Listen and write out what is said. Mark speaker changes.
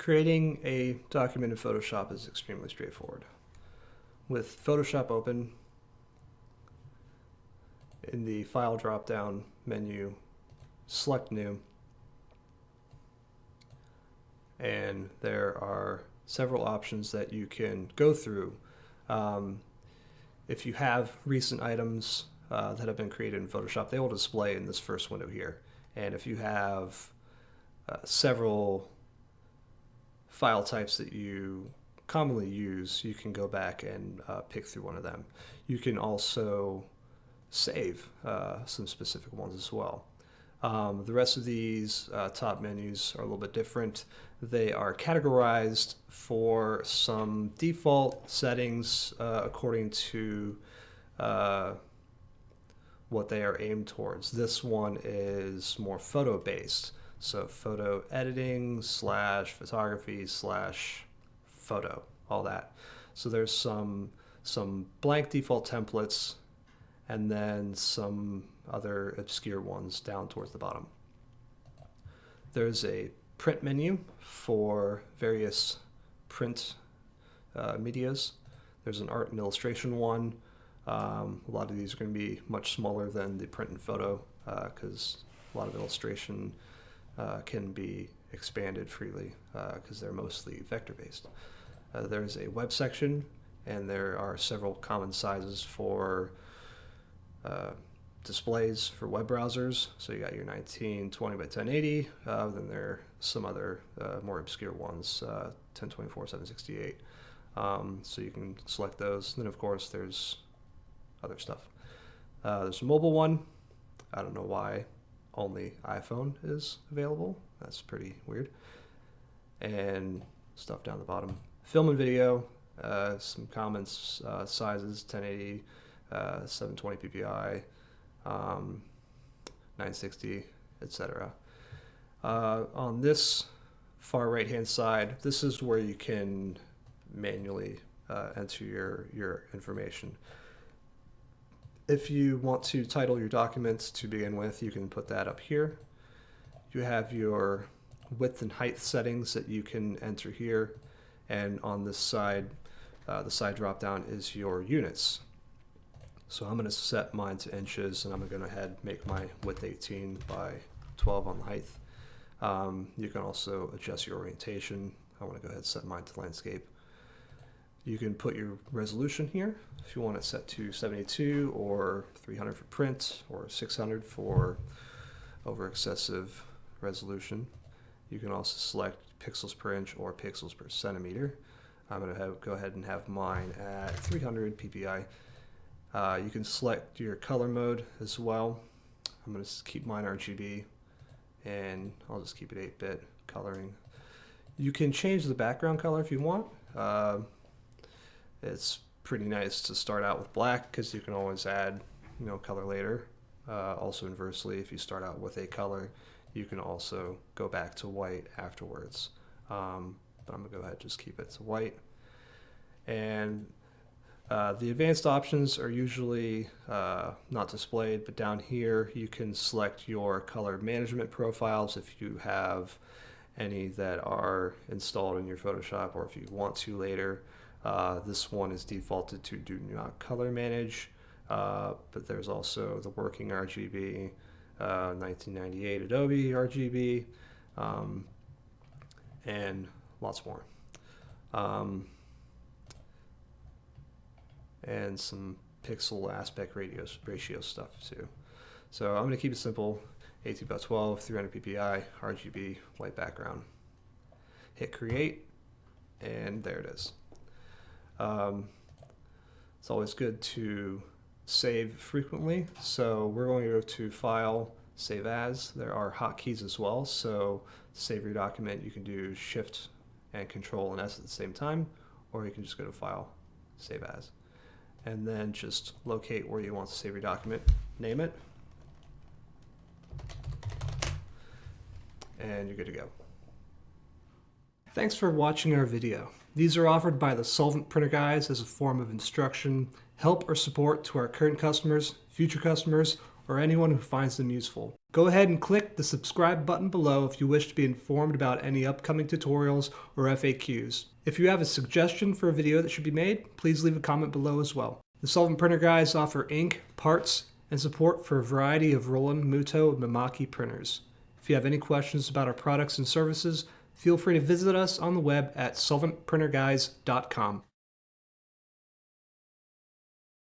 Speaker 1: Creating a document in Photoshop is extremely straightforward. With Photoshop open, in the File drop-down menu, select New, and there are several options that you can go through. If you have recent items that have been created in Photoshop, they will display in this first window here. And if you have several file types that you commonly use, you can go back and pick through one of them. You can also save some specific ones as well. The rest of these top menus are a little bit different. They are categorized for some default settings according to what they are aimed towards. This one is more photo based, so photo editing / photography / photo, all that. So there's some blank default templates and then some other obscure ones down towards the bottom. There's a print menu for various print medias. There's an art and illustration one. A lot of these are going to be much smaller than the print and photo because a lot of illustration can be expanded freely because they're mostly vector based. There's a web section, and there are several common sizes for displays for web browsers. So you got your 1920 by 1080, then there are some other more obscure ones, 1024, 768. So you can select those. And then of course there's other stuff. There's a mobile one. I don't know why only iPhone is available. That's pretty weird. And stuff down the bottom. Film and video, some common sizes, 1080, 720 ppi, 960, etc. On this far right hand side, this is where you can manually enter your information. If you want to title your documents to begin with, you can put that up here. You have your width and height settings that you can enter here, and on this side, the side drop down is your units. So I'm going to set mine to inches, and I'm going to go ahead and make my width 18 by 12 on the height. You can also adjust your orientation. I want to go ahead and set mine to landscape. You can put your resolution here if you want it set to 72 or 300 for print or 600 for over excessive resolution. You can also select pixels per inch or pixels per centimeter. I'm going to go ahead and have mine at 300 ppi. You can select your color mode as well. I'm going to keep mine RGB, and I'll just keep it 8-bit coloring. You can change the background color if you want. It's pretty nice to start out with black because you can always add, color later. Also inversely, if you start out with a color, you can also go back to white afterwards. But I'm going to go ahead and just keep it to white. And the advanced options are usually not displayed, but down here you can select your color management profiles if you have any that are installed in your Photoshop, or if you want to later. This one is defaulted to do not color manage, but there's also the working RGB, 1998 Adobe RGB, and lots more. And some pixel aspect ratio stuff too. So I'm going to keep it simple, 18 by 12, 300 ppi, RGB, white background. Hit create, and there it is. It's always good to save frequently, so we're going to go to File, Save As. There are hotkeys as well, so to save your document you can do Shift and Control and S at the same time, or you can just go to File, Save As, and then just locate where you want to save your document, name it, and you're good to go. Thanks for watching our video. These are offered by the Solvent Printer Guys as a form of instruction, help, or support to our current customers, future customers, or anyone who finds them useful. Go ahead and click the subscribe button below if you wish to be informed about any upcoming tutorials or FAQs. If you have a suggestion for a video that should be made, please leave a comment below as well. The Solvent Printer Guys offer ink, parts, and support for a variety of Roland, Mutoh, and Mimaki printers. If you have any questions about our products and services, feel free to visit us on the web at solventprinterguys.com.